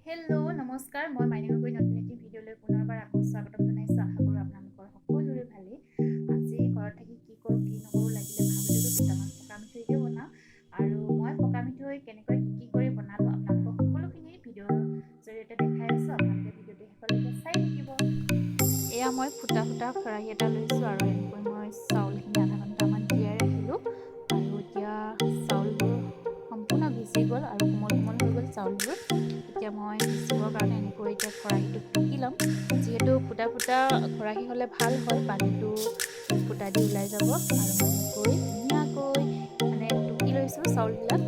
Hello' নমস্কাৰ, মই মাইনিংগুৰি নতুন এটি ভিডিঅ'লৈ পুনৰবাৰ আকৌ স্বাগতম জনাইছোঁ। আশা কৰোঁ আপোনালোকৰ সকলোৰে ভালেই। আজি ঘৰত থাকি কি কৰোঁ কি নকৰোঁ লাগিলে ভাবিলোঁ দুটামান পকা মিঠৈকে বনাওঁ। আৰু মই পকা মিঠৈ কেনেকৈ কি কৰি বনালোঁ আপোনালোকক সকলোখিনি ভিডিঅ'ৰ জৰিয়তে দেখাই আছোঁ। আপোনালোকে ভিডিঅ'টো শেষলৈকে চাই থাকিব। এয়া মই ফুটা খৰাহী এটা লৈছোঁ আৰু এনেকৈ মই চাউলখিনি আধা ঘণ্টামান তিয়াই ৰাখিলোঁ। আৰু এতিয়া চাউলবোৰ সম্পূৰ্ণ ভিজি গ'ল আৰু কোমল হৈ গ'ল চাউলবোৰ। এতিয়া মই পিচিবৰ কাৰণে এনেকৈ এতিয়া খৰাহীটোত টুকি ল'ম। যিহেতু ফুটা খৰাহী হ'লে ভাল হয়, পানীটো ফুটা দি ওলাই যাব। আৰু মই এনেকৈ ধুনীয়াকৈ টুকি লৈছোঁ চাউলবিলাক,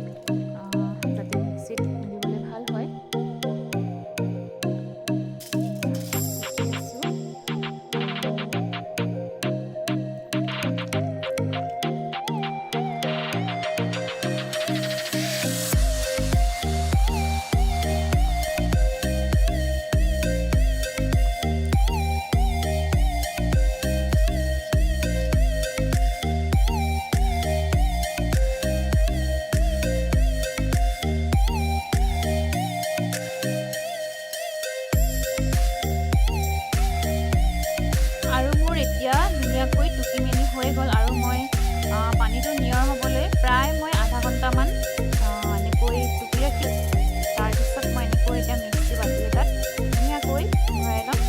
যাতে মিক্সিত খুন্দিবলৈ ভাল হয়। আৰু মোৰ এতিয়া ধুনীয়াকৈ টুকি মেলি হৈ গ'ল আৰু মই পানীটো নিয়ৰ হ'বলৈ প্ৰায় মই আধা ঘণ্টামান এনেকৈ টুকি ৰাখিম। তাৰপিছত মই এনেকৈ এতিয়া মিক্সি বাতি এটাত ধুনীয়াকৈ ভৰাই ল'ম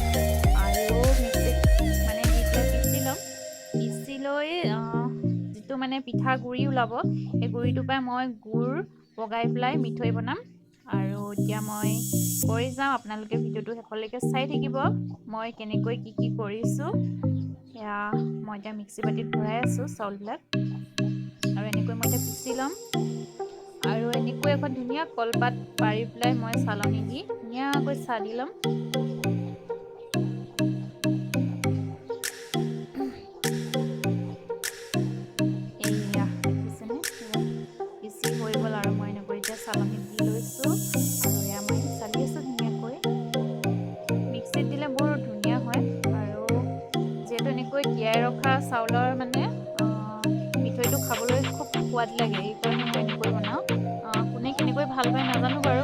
আৰু মিক্সিত দি পেলাই পিচি ল'ম। পিচি লৈ যিটো পিঠা গুড়ি ওলাব, সেই গুড়িটোৰ পৰা মই গুড় পগাই পেলাই মিঠৈ বনাম। আৰু এতিয়া মই কৰি যাওঁ, আপোনালোকে ভিডিঅ'টো শেষলৈকে চাই থাকিব। মই কেনেকৈ কি কৰিছোঁ সেয়া মই এতিয়া মিক্সি বাতিত ভৰাই আছোঁ চাউলবিলাক। আৰু এনেকৈ মই এতিয়া পিচি ল'ম আৰু এনেকৈ এখন ধুনীয়া কলপাত পাৰি পেলাই মই চালনী দি ধুনীয়াকৈ চালি ল'ম। এয়া দেখিছেনে, পিচি হৈ গ'ল আৰু মই এনেকৈ এতিয়া চালনীত দি লৈছোঁ আৰু এয়া মই চালি আছোঁ ধুনীয়াকৈ। মিক্সিত দিলে বৰ ধুনীয়া হয় আৰু যিহেতু এনেকৈ তিয়াই ৰখা চাউলৰ মিঠৈটো খাবলৈ খুব সোৱাদ লাগে, এইকাৰণে মই এনেকৈ বনাওঁ। কোনে কেনেকৈ ভাল পায় নাজানো বাৰু।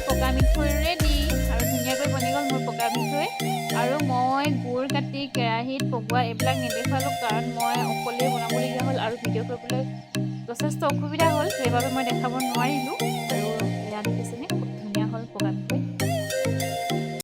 পকা মিঠৈ ৰেডি আৰু ধুনীয়াকৈ বনি গ'ল মোৰ পকা মিঠৈ। আৰু মই গুড় কাটি কেৰাহীত পগোৱা এইবিলাক নেদেখুৱালোঁ, কাৰণ মই অকলেই বনাবলগীয়া হ'ল আৰু ভিডিঅ' কৰিবলৈ যথেষ্ট অসুবিধা হ'ল, সেইবাবে মই দেখাব নোৱাৰিলোঁ।